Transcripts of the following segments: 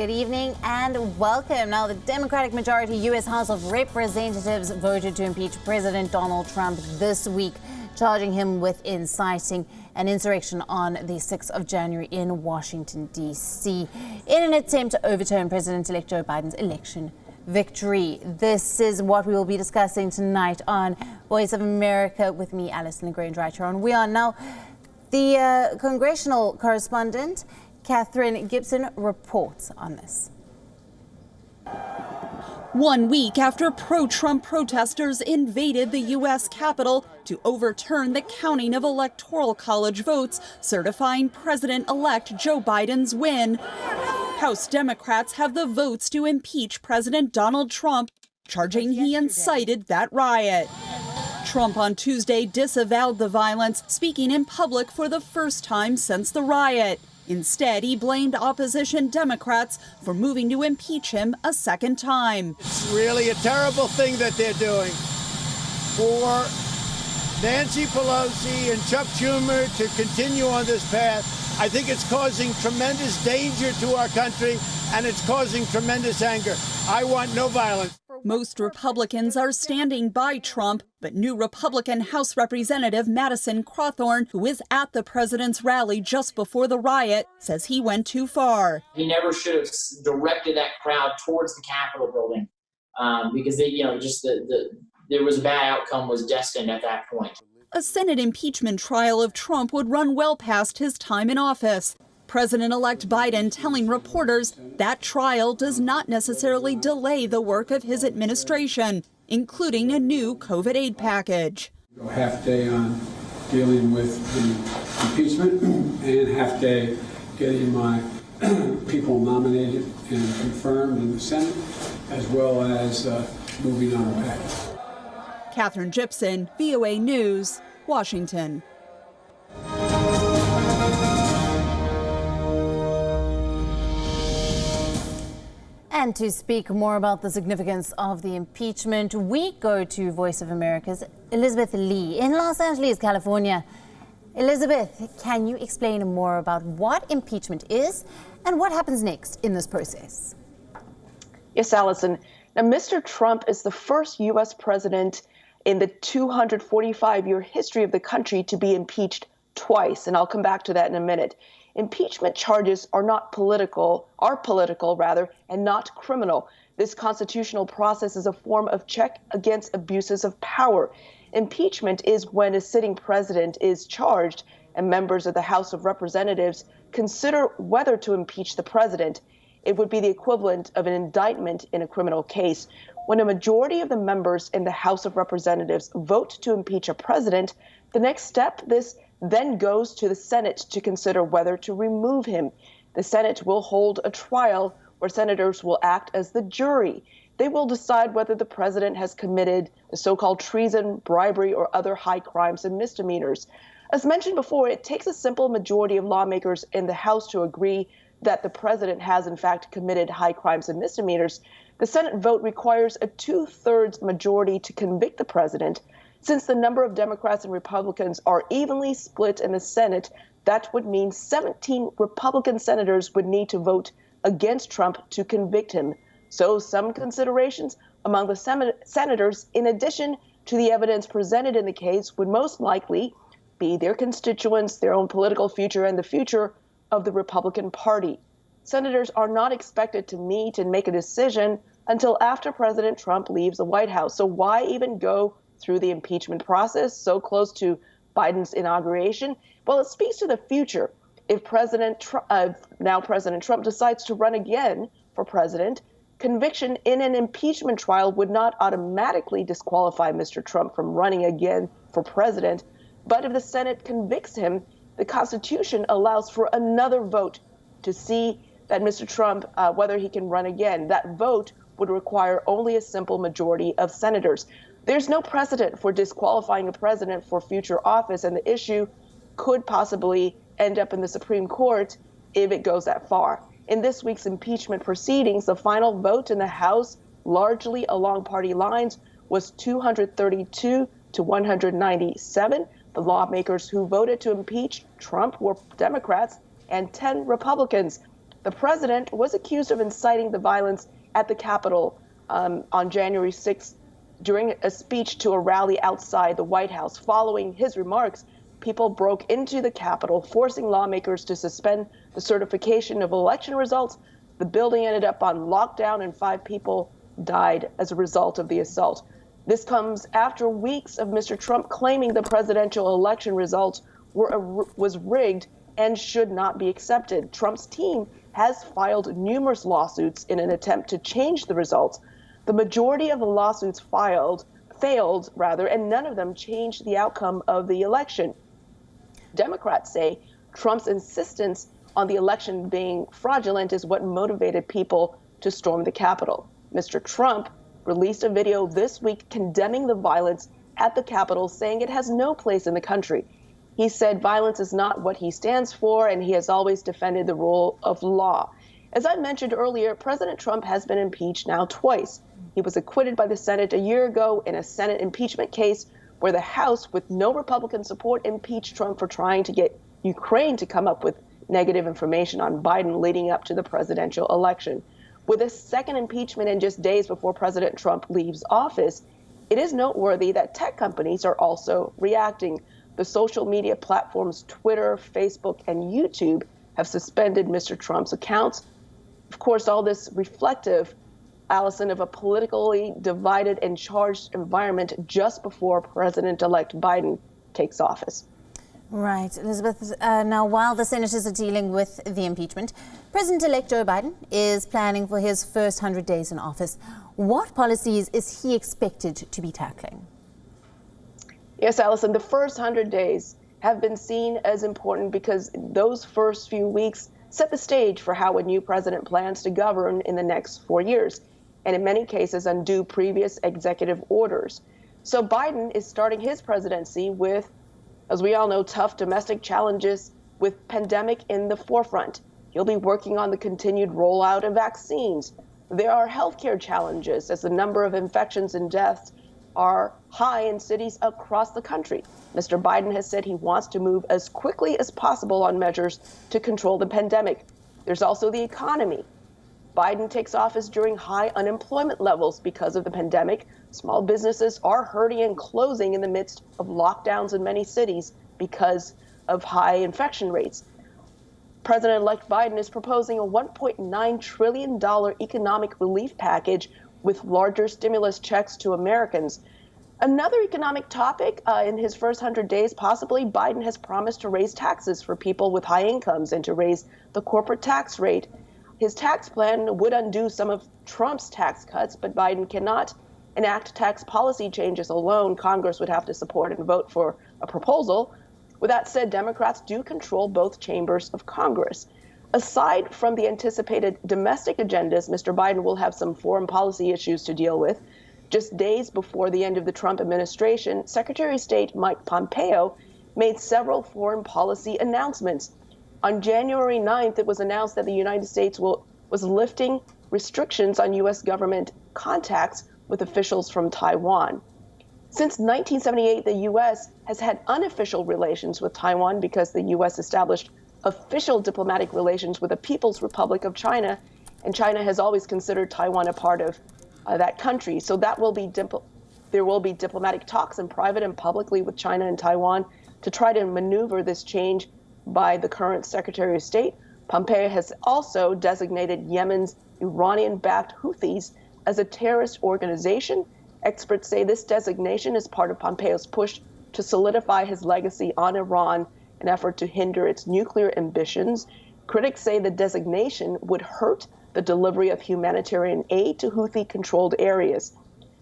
Good evening and welcome. Now, the Democratic majority U.S. House of Representatives voted to impeach President Donald Trump this week, charging him with inciting an insurrection on the 6th of January in Washington, D.C., in an attempt to overturn President-elect Joe Biden's election victory. This is what we will be discussing tonight on Voice of America with me, Alison LaGrange, right here on WION. Now, the congressional correspondent, Catherine Gibson, reports on this. 1 week after pro-Trump protesters invaded the U.S. Capitol to overturn the counting of Electoral College votes certifying President-elect Joe Biden's win, House Democrats have the votes to impeach President Donald Trump, charging he incited that riot. Trump on Tuesday disavowed the violence, speaking in public for the first time since the riot. Instead, he blamed opposition Democrats for moving to impeach him a second time. It's really a terrible thing that they're doing. For Nancy Pelosi and Chuck Schumer to continue on this path, I think it's causing tremendous danger to our country, and it's causing tremendous anger. I want no violence. Most Republicans are standing by Trump, but new Republican House Representative Madison Cawthorn, who was at the president's rally just before the riot, says he went too far. He never should have directed that crowd towards the Capitol building because there was a bad outcome was destined at that point. A Senate impeachment trial of Trump would run well past his time in office. President-elect Biden telling reporters that trial does not necessarily delay the work of his administration, including a new COVID aid package. Half day on dealing with the impeachment and half day getting my people nominated and confirmed in the Senate, as well as moving on the package. Catherine Gibson, VOA News, Washington. And to speak more about the significance of the impeachment, we go to Voice of America's Elizabeth Lee in Los Angeles, California. Elizabeth, can you explain more about what impeachment is and what happens next in this process? Yes, Allison. Now, Mr. Trump is the first U.S. president in the 245-year history of the country to be impeached twice, and I'll come back to that in a minute. Impeachment charges are political, and not criminal. This constitutional process is a form of check against abuses of power. Impeachment is when a sitting president is charged and members of the House of Representatives consider whether to impeach the president. It would be the equivalent of an indictment in a criminal case. When a majority of the members in the House of Representatives vote to impeach a president, the next step, this then goes to the Senate to consider whether to remove him. The Senate will hold a trial where senators will act as the jury. They will decide whether the president has committed the so-called treason, bribery, or other high crimes and misdemeanors. As mentioned before, it takes a simple majority of lawmakers in the House to agree that the president has, in fact, committed high crimes and misdemeanors. The Senate vote requires a 2/3 majority to convict the president. Since the number of Democrats and Republicans are evenly split in the Senate, that would mean 17 Republican senators would need to vote against Trump to convict him. So some considerations among the senators, in addition to the evidence presented in the case, would most likely be their constituents, their own political future, and the future of the Republican Party. Senators are not expected to meet and make a decision until after President Trump leaves the White House. So why even go through the impeachment process so close to Biden's inauguration? Well, it speaks to the future. If now President Trump decides to run again for president, conviction in an impeachment trial would not automatically disqualify Mr. Trump from running again for president. But if the Senate convicts him, the Constitution allows for another vote to see that Mr. Trump, whether he can run again. That vote would require only a simple majority of senators. There's no precedent for disqualifying a president for future office, and the issue could possibly end up in the Supreme Court if it goes that far. In this week's impeachment proceedings, the final vote in the House, largely along party lines, was 232 to 197. The lawmakers who voted to impeach Trump were Democrats and 10 Republicans. The president was accused of inciting the violence at the Capitol on January 6th during a speech to a rally outside the White House. Following his remarks, people broke into the Capitol, forcing lawmakers to suspend the certification of election results. The building ended up on lockdown, and 5 people died as a result of the assault. This comes after weeks of Mr. Trump claiming the presidential election results was rigged and should not be accepted. Trump's team has filed numerous lawsuits in an attempt to change the results. The majority of the lawsuits failed, and none of them changed the outcome of the election. Democrats say Trump's insistence on the election being fraudulent is what motivated people to storm the Capitol. Mr. Trump released a video this week condemning the violence at the Capitol, saying it has no place in the country. He said violence is not what he stands for, and he has always defended the rule of law. As I mentioned earlier, President Trump has been impeached now twice. He was acquitted by the Senate a year ago in a Senate impeachment case where the House, with no Republican support, impeached Trump for trying to get Ukraine to come up with negative information on Biden leading up to the presidential election. With a second impeachment in just days before President Trump leaves office, it is noteworthy that tech companies are also reacting. The social media platforms Twitter, Facebook, and YouTube have suspended Mr. Trump's accounts. Of course, all this reflective, Allison, of a politically divided and charged environment just before President-elect Biden takes office. Right, Elizabeth. Now, while the senators are dealing with the impeachment, President-elect Joe Biden is planning for his first 100 days in office. What policies is he expected to be tackling? Yes, Allison, the first 100 days have been seen as important because those first few weeks set the stage for how a new president plans to govern in the next 4 years, and in many cases undo previous executive orders. So Biden is starting his presidency with, as we all know, tough domestic challenges with pandemic in the forefront. He'll be working on the continued rollout of vaccines. There are healthcare challenges as the number of infections and deaths are high in cities across the country. Mr. Biden has said he wants to move as quickly as possible on measures to control the pandemic. There's also the economy. Biden takes office during high unemployment levels because of the pandemic. Small businesses are hurting and closing in the midst of lockdowns in many cities because of high infection rates. President-elect Biden is proposing a $1.9 trillion economic relief package with larger stimulus checks to Americans. Another economic topic in his first 100 days, possibly, Biden has promised to raise taxes for people with high incomes and to raise the corporate tax rate. His tax plan would undo some of Trump's tax cuts, but Biden cannot enact tax policy changes alone. Congress would have to support and vote for a proposal. With that said, Democrats do control both chambers of Congress. Aside from the anticipated domestic agendas, Mr. Biden will have some foreign policy issues to deal with. Just days before the end of the Trump administration, Secretary of State Mike Pompeo made several foreign policy announcements. On January 9th, it was announced that the United States was lifting restrictions on U.S. government contacts with officials from Taiwan. Since 1978, the U.S. has had unofficial relations with Taiwan because the U.S. established official diplomatic relations with the People's Republic of China, and China has always considered Taiwan a part of that country. So there will be diplomatic talks in private and publicly with China and Taiwan to try to maneuver this change by the current Secretary of State. Pompeo has also designated Yemen's Iranian-backed Houthis as a terrorist organization. Experts say this designation is part of Pompeo's push to solidify his legacy on Iran, an effort to hinder its nuclear ambitions. Critics say the designation would hurt the delivery of humanitarian aid to Houthi-controlled areas.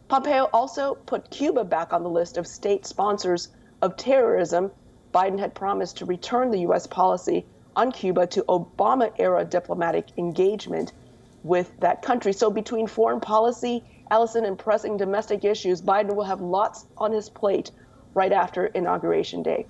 Pompeo also put Cuba back on the list of state sponsors of terrorism. Biden had promised to return the U.S. policy on Cuba to Obama-era diplomatic engagement with that country. So between foreign policy, Allison, and pressing domestic issues, Biden will have lots on his plate right after Inauguration Day.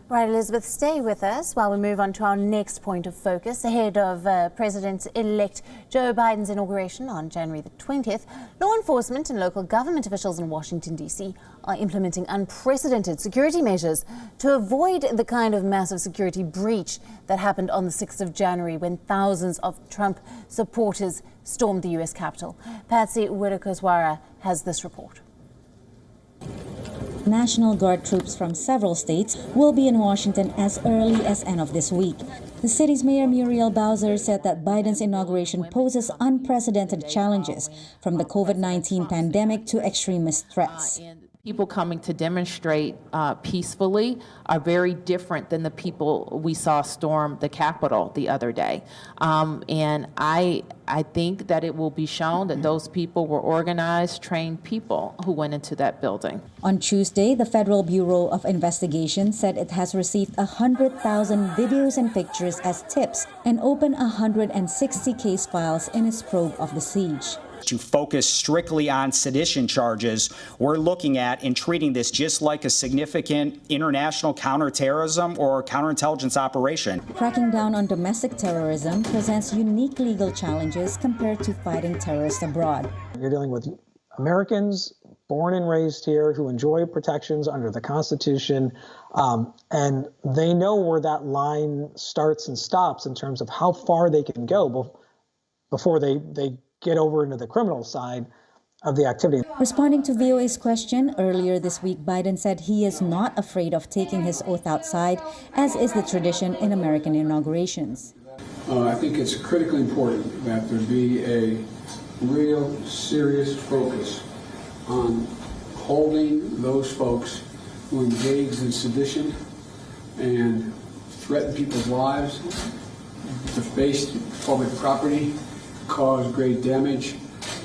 Right, Elizabeth, stay with us while we move on to our next point of focus. Ahead of President-elect Joe Biden's inauguration on January the 20th, law enforcement and local government officials in Washington, D.C. are implementing unprecedented security measures to avoid the kind of massive security breach that happened on the 6th of January when thousands of Trump supporters stormed the U.S. Capitol. Patsy Widakuswara has this report. National Guard troops from several states will be in Washington as early as end of this week. The city's mayor Muriel Bowser said that Biden's inauguration poses unprecedented challenges, from the COVID-19 pandemic to extremist threats. People coming to demonstrate peacefully are very different than the people we saw storm the Capitol the other day. And I think that it will be shown that those people were organized, trained people who went into that building. On Tuesday, the Federal Bureau of Investigation said it has received 100,000 videos and pictures as tips and opened 160 case files in its probe of the siege. To focus strictly on sedition charges, we're looking at and treating this just like a significant international counterterrorism or counterintelligence operation. Cracking down on domestic terrorism presents unique legal challenges compared to fighting terrorists abroad. You're dealing with Americans born and raised here who enjoy protections under the Constitution, and they know where that line starts and stops in terms of how far they can go before they get over into the criminal side of the activity. Responding to VOA's question earlier this week, Biden said he is not afraid of taking his oath outside, as is the tradition in American inaugurations. I think it's critically important that there be a real serious focus on holding those folks who engaged in sedition and threaten people's lives, defaced public property, cause great damage,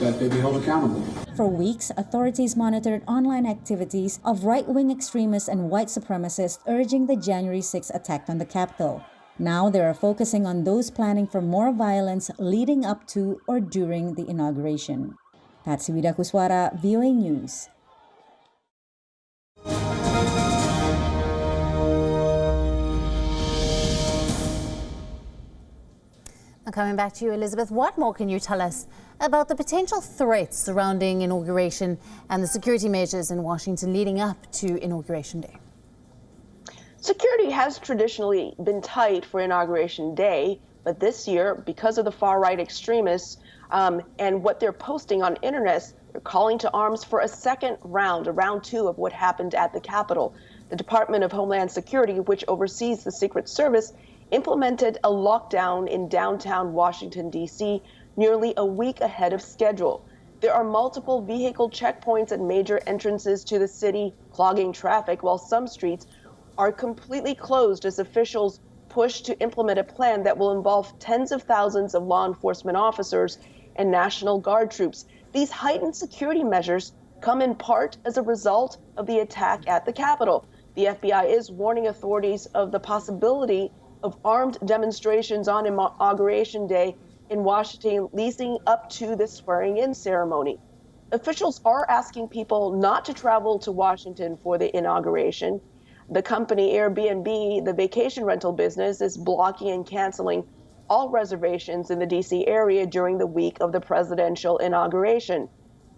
that they be held accountable. For weeks, authorities monitored online activities of right-wing extremists and white supremacists urging the January 6 attack on the Capitol. Now they are focusing on those planning for more violence leading up to or during the inauguration. Patsy Widakuswara, VOA News. Coming back to you, Elizabeth, what more can you tell us about the potential threats surrounding inauguration and the security measures in Washington leading up to Inauguration Day? Security has traditionally been tight for Inauguration Day, but this year, because of the far-right extremists and what they're posting on internet, they're calling to arms for a second round, a round two of what happened at the Capitol. The Department of Homeland Security, which oversees the Secret Service, implemented a lockdown in downtown Washington, D.C., nearly a week ahead of schedule. There are multiple vehicle checkpoints at major entrances to the city, clogging traffic, while some streets are completely closed as officials push to implement a plan that will involve tens of thousands of law enforcement officers and National Guard troops. These heightened security measures come in part as a result of the attack at the Capitol. The FBI is warning authorities of the possibility of armed demonstrations on Inauguration Day in Washington leading up to the swearing-in ceremony. Officials are asking people not to travel to Washington for the inauguration. The company Airbnb, the vacation rental business, is blocking and canceling all reservations in the D.C. area during the week of the presidential inauguration.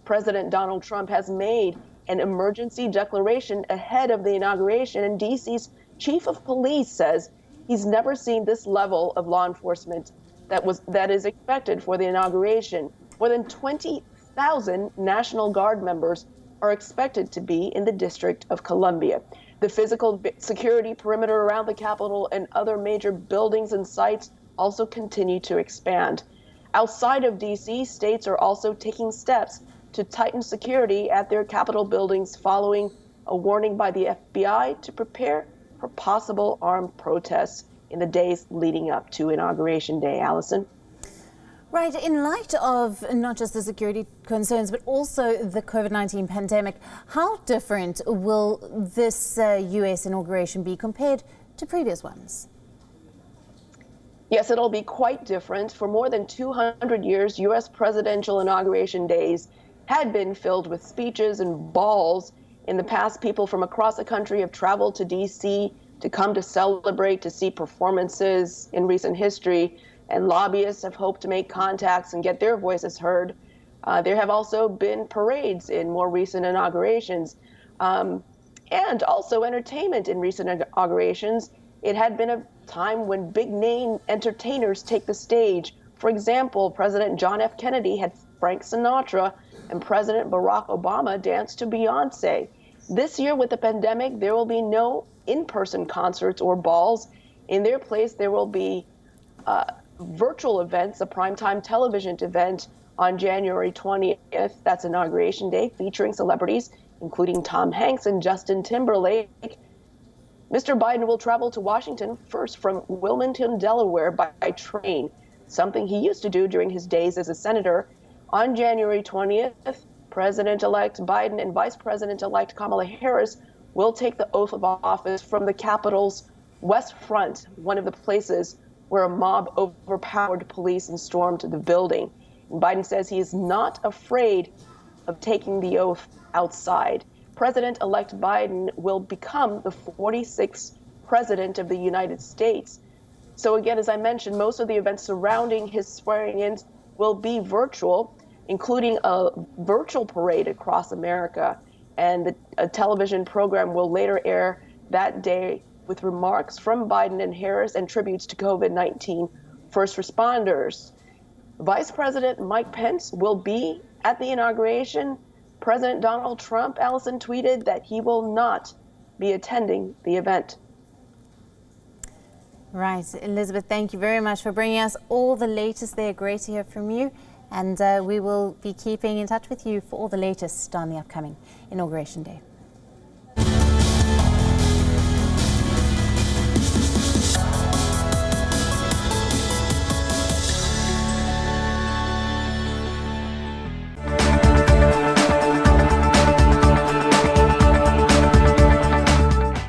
President Donald Trump has made an emergency declaration ahead of the inauguration, and D.C.'s chief of police says he's never seen this level of law enforcement that is expected for the inauguration. More than 20,000 National Guard members are expected to be in the District of Columbia. The physical security perimeter around the Capitol and other major buildings and sites also continue to expand. Outside of D.C., states are also taking steps to tighten security at their Capitol buildings following a warning by the FBI to prepare for possible armed protests in the days leading up to Inauguration Day. Allison? Right, in light of not just the security concerns, but also the COVID-19 pandemic, how different will this U.S. inauguration be compared to previous ones? Yes, it'll be quite different. For more than 200 years, U.S. presidential inauguration days had been filled with speeches and balls. In the past, people from across the country have traveled to D.C. to come to celebrate, to see performances in recent history, and lobbyists have hoped to make contacts and get their voices heard. There have also been parades in more recent inaugurations, and also entertainment in recent inaugurations. It had been a time when big-name entertainers take the stage. For example, President John F. Kennedy had Frank Sinatra, and President Barack Obama danced to Beyonce. This year, with the pandemic, there will be no in-person concerts or balls. In their place, there will be virtual events, a primetime television event on January 20th. That's Inauguration Day, featuring celebrities, including Tom Hanks and Justin Timberlake. Mr. Biden will travel to Washington first from Wilmington, Delaware by train, something he used to do during his days as a senator. On January 20th, President-elect Biden and Vice President-elect Kamala Harris will take the oath of office from the Capitol's West Front, one of the places where a mob overpowered police and stormed the building. And Biden says he is not afraid of taking the oath outside. President-elect Biden will become the 46th president of the United States. So again, as I mentioned, most of the events surrounding his swearing-in will be virtual, including a virtual parade across America. And a television program will later air that day with remarks from Biden and Harris and tributes to COVID-19 first responders. Vice President Mike Pence will be at the inauguration. President Donald Trump, Allison, tweeted that he will not be attending the event. Right, Elizabeth, thank you very much for bringing us all the latest there. Great to hear from you. And we will be keeping in touch with you for all the latest on the upcoming Inauguration Day.